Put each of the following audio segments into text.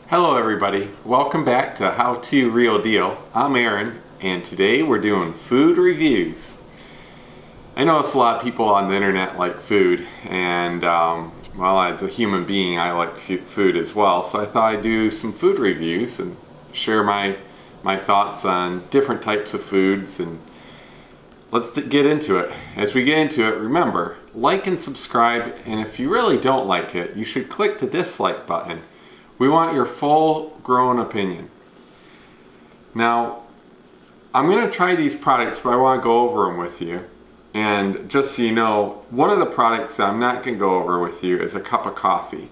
Hello everybody, welcome back to How To Real Deal. I'm Aaron and today we're doing food reviews. I notice a lot of people on the internet like food and well, as a human being I like food as well, so I thought I'd do some food reviews and share my thoughts on different types of foods, and let's get into it. As we get into it, remember, like and subscribe, and if you really don't like it, you should click the dislike button. We want your full-grown opinion. Now, I'm going to try these products, but I want to go over them with you. And just so you know, one of the products that I'm not going to go over with you is a cup of coffee.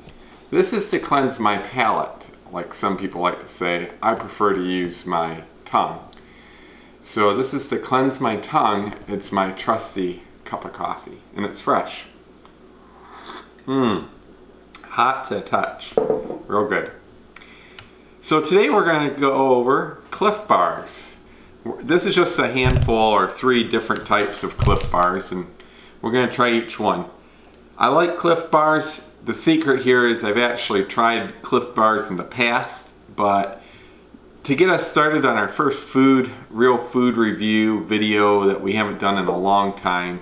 This is to cleanse my palate, like some people like to say. I prefer to use my tongue. So this is to cleanse my tongue. It's my trusty cup of coffee, and it's fresh. Hot to touch. Real good. So today we're going to go over Clif Bars. This is just a handful or 3 different types of Clif Bars, and we're going to try each one. I like Clif Bars. The secret here is I've actually tried Clif Bars in the past, but to get us started on our first real food review video that we haven't done in a long time,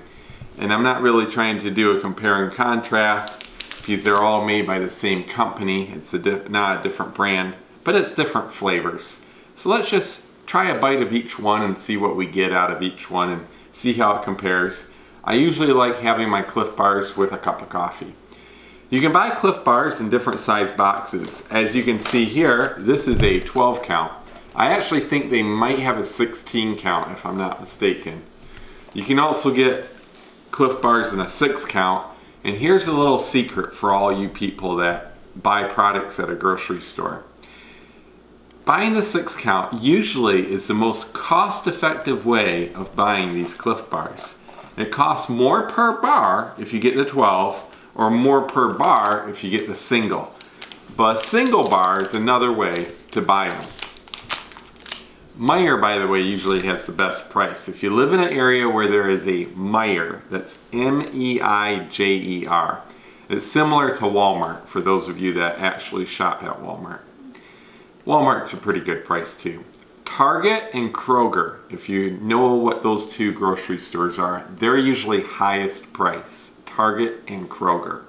and I'm not really trying to do a compare and contrast, because they're all made by the same company. It's not a different brand, but it's different flavors. So let's just try a bite of each one and see what we get out of each one and see how it compares. I usually like having my Clif Bars with a cup of coffee. You can buy Clif Bars in different size boxes. As you can see here, this is a 12 count. I actually think they might have a 16 count if I'm not mistaken. You can also get Clif Bars in a 6 count. And here's a little secret for all you people that buy products at a grocery store. Buying the 6 count usually is the most cost-effective way of buying these Clif Bars. It costs more per bar if you get the 12, or more per bar if you get the single. But a single bar is another way to buy them. Meijer, by the way, usually has the best price. If you live in an area where there is a Meijer, that's M-E-I-J-E-R. It's similar to Walmart for those of you that actually shop at Walmart. Walmart's a pretty good price too. Target and Kroger, if you know what those 2 grocery stores are, they're usually highest price. Target and Kroger.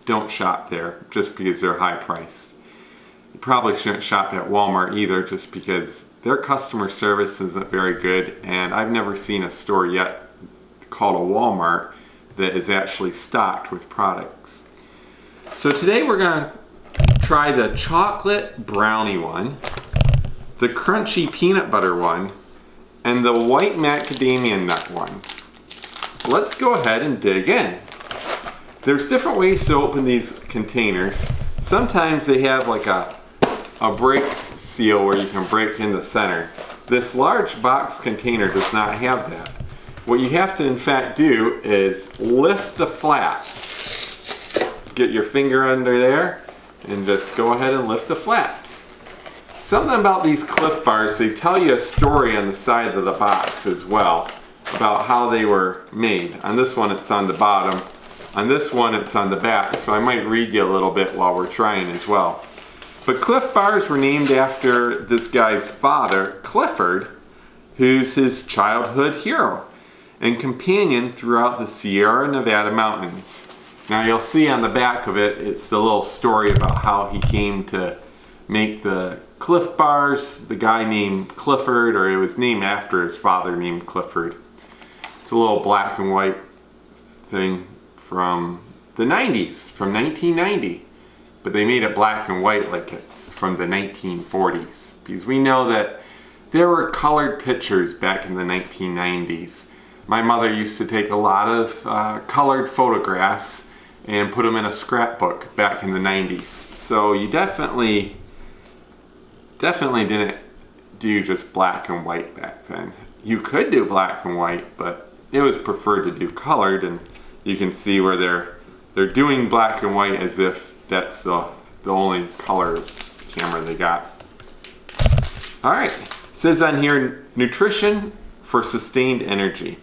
Don't shop there just because they're high priced. You probably shouldn't shop at Walmart either, just because their customer service isn't very good, and I've never seen a store yet called a Walmart that is actually stocked with products. So today we're going to try the chocolate brownie one, the crunchy peanut butter one, and the white macadamia nut one. Let's go ahead and dig in. There's different ways to open these containers. Sometimes they have like a break seal where you can break in the center. This large box container does not have that. What you have to in fact do is lift the flaps. Get your finger under there and just go ahead and lift the flaps. Something about these Clif Bars, they tell you a story on the side of the box as well about how they were made. On this one it's on the bottom. On this one it's on the back, so I might read you a little bit while we're trying as well. But Clif Bars were named after this guy's father, Clifford, who's his childhood hero and companion throughout the Sierra Nevada mountains. Now you'll see on the back of it, it's a little story about how he came to make the Clif Bars. The guy named Clifford, or it was named after his father named Clifford. It's a little black and white thing from the 90s, from 1990. But they made it black and white like it's from the 1940s. Because we know that there were colored pictures back in the 1990s. My mother used to take a lot of colored photographs and put them in a scrapbook back in the 90s. So you definitely didn't do just black and white back then. You could do black and white, but it was preferred to do colored, and you can see where they're doing black and white as if that's the only color camera they got. Alright, it says on here, nutrition for sustained energy.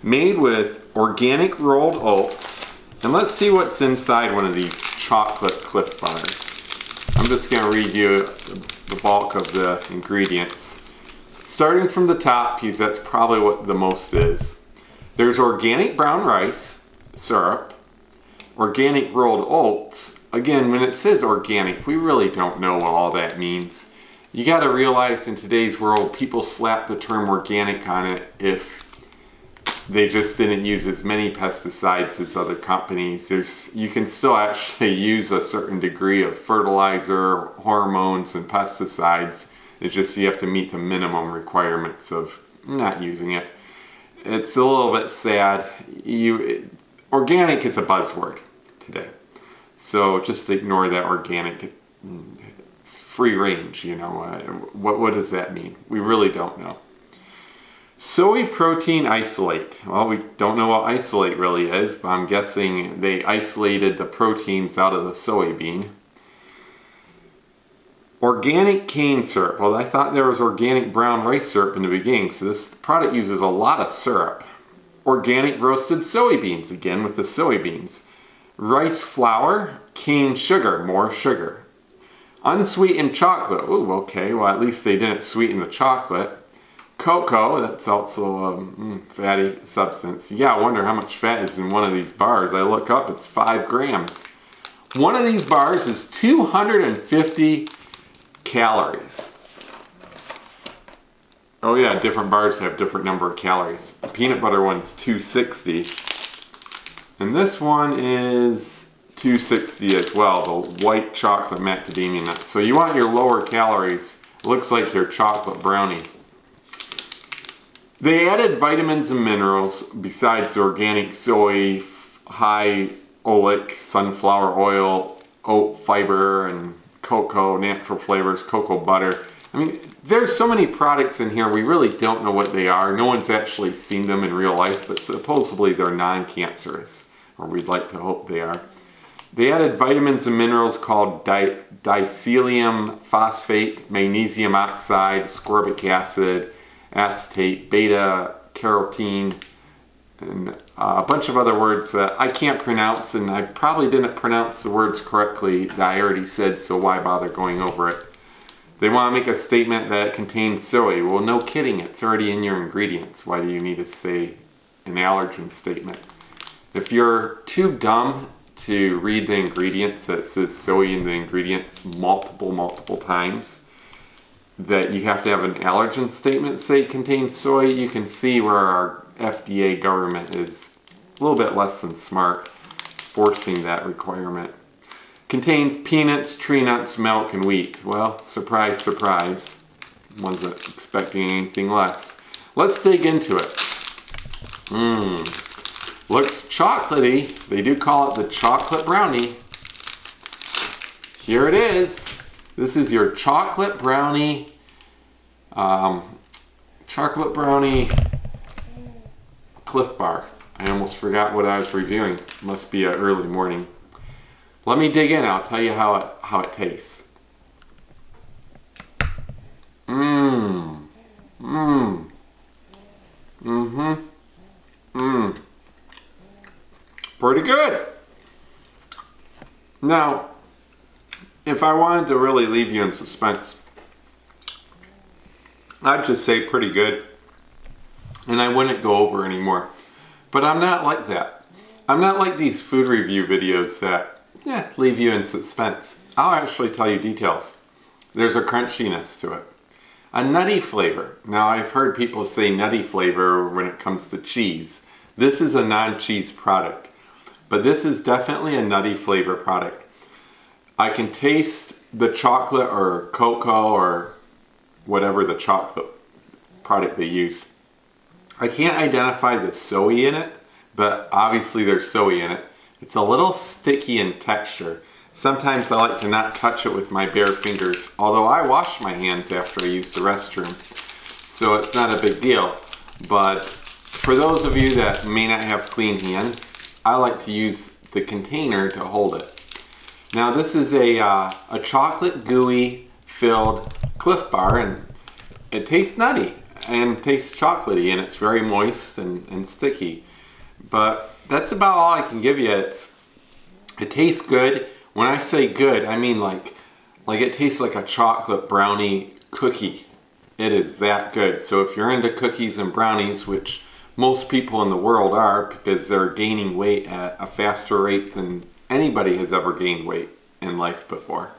Made with organic rolled oats. And let's see what's inside one of these chocolate Clif Bars. I'm just going to read you the bulk of the ingredients. Starting from the top, because that's probably what the most is. There's organic brown rice syrup, organic rolled oats. Again, when it says organic, we really don't know what all that means. You got to realize in today's world, people slap the term organic on it if they just didn't use as many pesticides as other companies. You can still actually use a certain degree of fertilizer, hormones, and pesticides. It's just you have to meet the minimum requirements of not using it. It's a little bit sad. Organic is a buzzword today. So just ignore that organic. It's free range, you know. What does that mean? We really don't know. Soy protein isolate. Well, we don't know what isolate really is, but I'm guessing they isolated the proteins out of the soybean. Organic cane syrup. Well, I thought there was organic brown rice syrup in the beginning, so this product uses a lot of syrup. Organic roasted soybeans, again with the soybeans. Rice flour, cane sugar, more sugar. Unsweetened chocolate. Ooh, okay, well at least they didn't sweeten the chocolate. Cocoa, that's also a fatty substance. Yeah, I wonder how much fat is in one of these bars. I look up, it's 5 grams. One of these bars is 250 calories. Oh yeah, different bars have different number of calories. The peanut butter one's 260. And this one is 260 as well, the white chocolate macadamia nut. So you want your lower calories. It looks like your chocolate brownie. They added vitamins and minerals besides organic soy, high oleic, sunflower oil, oat fiber, and cocoa, natural flavors, cocoa butter. I mean, there's so many products in here, we really don't know what they are. No one's actually seen them in real life, but supposedly they're non-cancerous, or we'd like to hope they are. They added vitamins and minerals called dicylium phosphate, magnesium oxide, ascorbic acid, acetate, beta carotene, and a bunch of other words that I can't pronounce, and I probably didn't pronounce the words correctly that I already said, so why bother going over it? They want to make a statement that it contains soy. Well, no kidding, it's already in your ingredients. Why do you need to say an allergen statement? If you're too dumb to read the ingredients that says soy in the ingredients multiple times, that you have to have an allergen statement say it contains soy, you can see where our FDA government is a little bit less than smart forcing that requirement. Contains peanuts, tree nuts, milk, and wheat. Well, surprise, surprise. Wasn't expecting anything less. Let's dig into it. Looks chocolatey. They do call it the chocolate brownie. Here it is. This is your chocolate brownie Clif Bar. I almost forgot what I was reviewing. Must be an early morning. Let me dig in. I'll tell you how it tastes. Pretty good. Now, if I wanted to really leave you in suspense, I'd just say pretty good, and I wouldn't go over anymore. But I'm not like that. I'm not like these food review videos that leave you in suspense. I'll actually tell you details. There's a crunchiness to it. A nutty flavor. Now I've heard people say nutty flavor when it comes to cheese. This is a non-cheese product, but this is definitely a nutty flavor product. I can taste the chocolate or cocoa or whatever the chocolate product they use. I can't identify the soy in it, but obviously there's soy in it. It's a little sticky in texture. Sometimes I like to not touch it with my bare fingers, although I wash my hands after I use the restroom, so it's not a big deal. But for those of you that may not have clean hands, I like to use the container to hold it. Now this is a chocolate gooey filled Clif Bar, and it tastes nutty and tastes chocolatey, and it's very moist and sticky. But that's about all I can give you. It tastes good. When I say good, I mean like Like it tastes like a chocolate brownie cookie. It is that good. So if you're into cookies and brownies, which most people in the world are because they're gaining weight at a faster rate than anybody has ever gained weight in life before.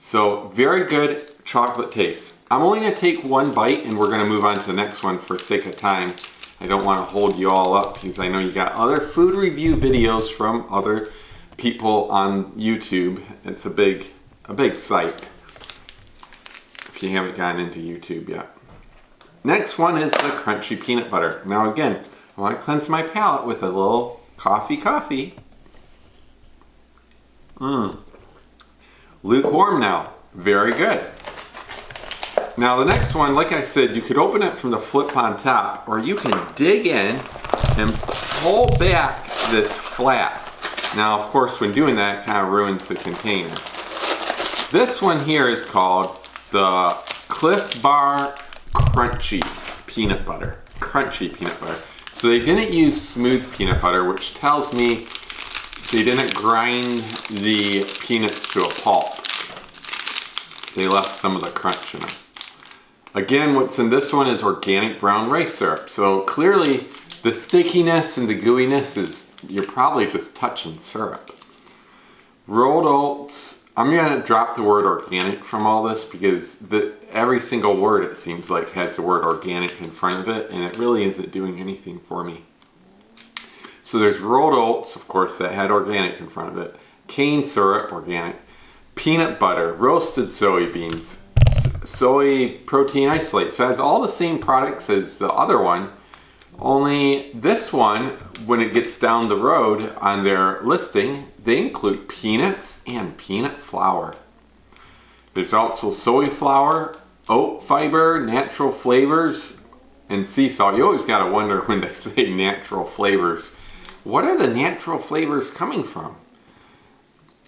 So very good chocolate taste. I'm only going to take one bite and we're going to move on to the next one for sake of time. I don't want to hold you all up because I know you got other food review videos from other people on YouTube. It's a big site if you haven't gotten into YouTube yet. Next one is the crunchy peanut butter. Now again, I want to cleanse my palate with a little coffee. Lukewarm now. Very good. Now the next one, like I said, you could open it from the flip on top, or you can dig in and pull back this flap. Now of course when doing that, it kind of ruins the container. This one here is called the Clif Bar Crunchy Peanut Butter. Crunchy peanut butter. So they didn't use smooth peanut butter, which tells me they didn't grind the peanuts to a pulp. They left some of the crunch in them. Again, what's in this one is organic brown rice syrup. So clearly the stickiness and the gooiness is, you're probably just touching syrup. Rolled oats. I'm going to drop the word organic from all this because every single word it seems like has the word organic in front of it, and it really isn't doing anything for me. So there's rolled oats, of course, that had organic in front of it. Cane syrup, organic. Peanut butter, roasted soybeans, soy protein isolate. So it has all the same products as the other one, only this one, when it gets down the road on their listing, they include peanuts and peanut flour. There's also soy flour, oat fiber, natural flavors, and sea salt. You always gotta wonder when they say natural flavors, what are the natural flavors coming from?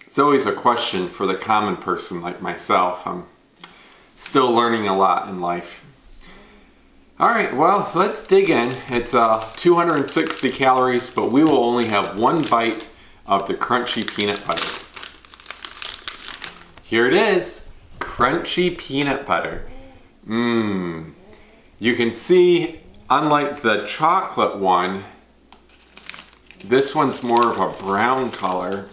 It's always a question for the common person like myself. I'm still learning a lot in life. All right, well, let's dig in. It's 260 calories, but we will only have one bite of the crunchy peanut butter. Here it is, crunchy peanut butter. You can see, unlike the chocolate one, this one's more of a brown color.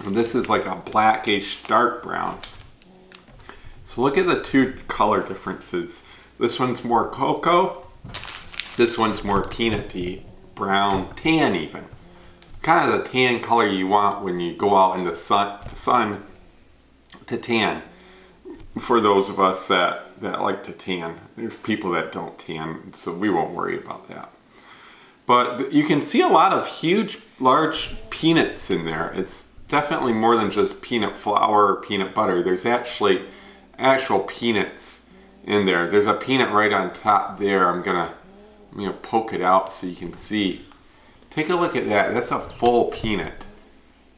And this is like a blackish dark brown. So look at the two color differences. This one's more cocoa. This one's more peanutty, brown, tan even. Kind of the tan color you want when you go out in the sun to tan. For those of us that like to tan. There's people that don't tan, so we won't worry about that. But you can see a lot of huge, large peanuts in there. It's definitely more than just peanut flour or peanut butter. There's actually actual peanuts in there. There's a peanut right on top there. I'm gonna poke it out so you can see. Take a look at that. That's a full peanut.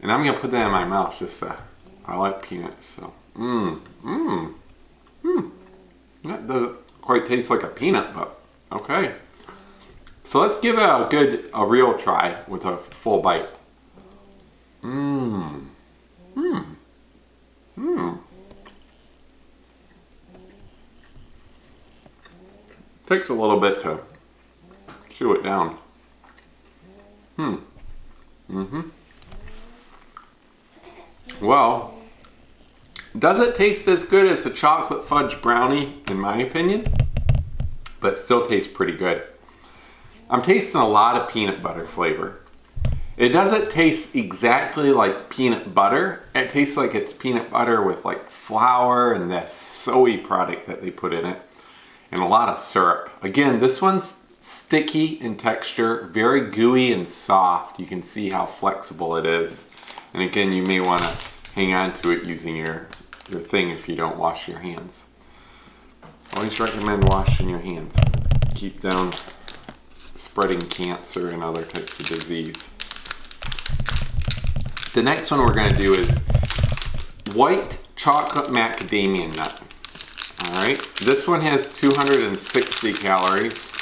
And I'm gonna put that in my mouth just I like peanuts, so. That doesn't quite taste like a peanut, but okay. So let's give it a real try with a full bite. Takes a little bit to chew it down. Well, does it taste as good as the chocolate fudge brownie, in my opinion? But it still tastes pretty good. I'm tasting a lot of peanut butter flavor. It doesn't taste exactly like peanut butter. It tastes like it's peanut butter with like flour and that soy product that they put in it. And a lot of syrup. Again, this one's sticky in texture, very gooey and soft. You can see how flexible it is. And again, you may want to hang on to it using your thing if you don't wash your hands. Always recommend washing your hands. Keep down spreading cancer and other types of disease. The next one we're going to do is white chocolate macadamia nut. Alright, this one has 260 calories.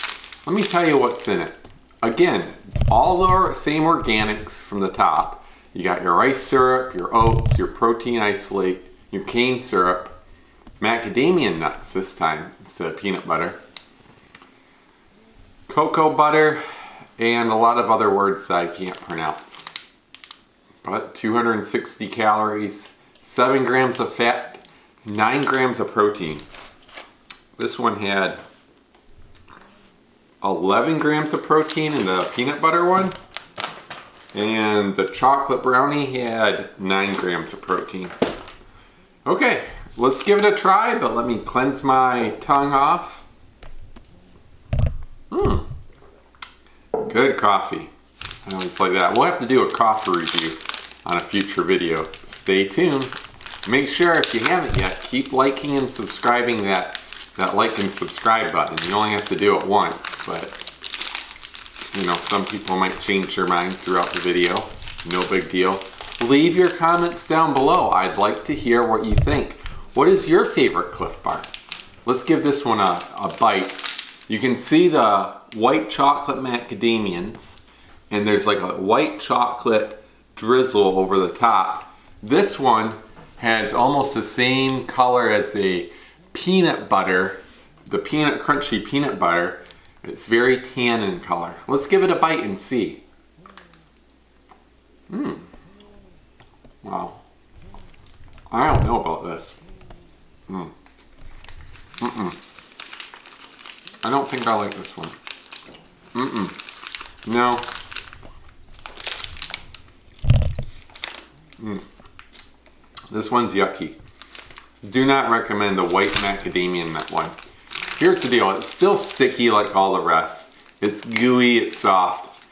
Let me tell you what's in it. Again, all the same organics from the top. You got your rice syrup, your oats, your protein isolate, your cane syrup, macadamia nuts this time instead of peanut butter, cocoa butter, and a lot of other words that I can't pronounce. But 260 calories, 7 grams of fat, 9 grams of protein. This one had 11 grams of protein in the peanut butter one, and the chocolate brownie had 9 grams of protein. Okay, let's give it a try, but let me cleanse my tongue off. Good coffee. I always like that. We'll have to do a coffee review on a future video. Stay tuned. Make sure if you haven't yet, keep liking and subscribing that like and subscribe button. You only have to do it once, but you know, some people might change their mind throughout the video. No big deal. Leave your comments down below. I'd like to hear what you think. What is your favorite Clif Bar? Let's give this one a bite. You can see the white chocolate macadamians, and there's like a white chocolate drizzle over the top. This one has almost the same color as a peanut butter, the crunchy peanut butter. It's very tan in color. Let's give it a bite and see. Wow. I don't know about this. I don't think I like this one. No. This one's yucky. Do not recommend the white macadamia nut one. Here's the deal. It's still sticky like all the rest. It's gooey, it's soft.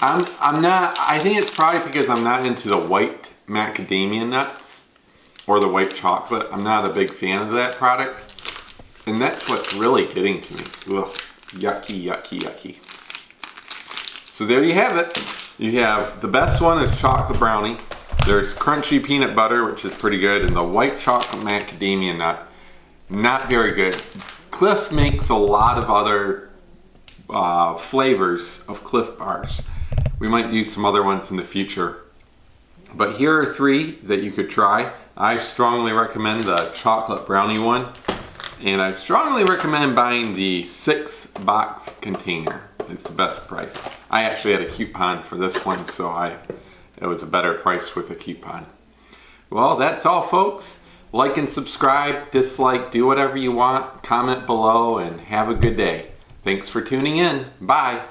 I think it's probably because I'm not into the white macadamia nuts or the white chocolate. I'm not a big fan of that product. And that's what's really getting to me. Ugh, yucky, yucky, yucky. So there you have it. You have the best one is chocolate brownie. There's crunchy peanut butter, which is pretty good, and the white chocolate macadamia nut, not very good. Clif makes a lot of other flavors of Clif Bars. We might do some other ones in the future. But here are 3 that you could try. I strongly recommend the chocolate brownie one. And I strongly recommend buying the 6-box container. It's the best price. I actually had a coupon for this one, so it was a better price with a coupon. Well, that's all, folks. Like and subscribe, dislike, do whatever you want. Comment below and have a good day. Thanks for tuning in. Bye.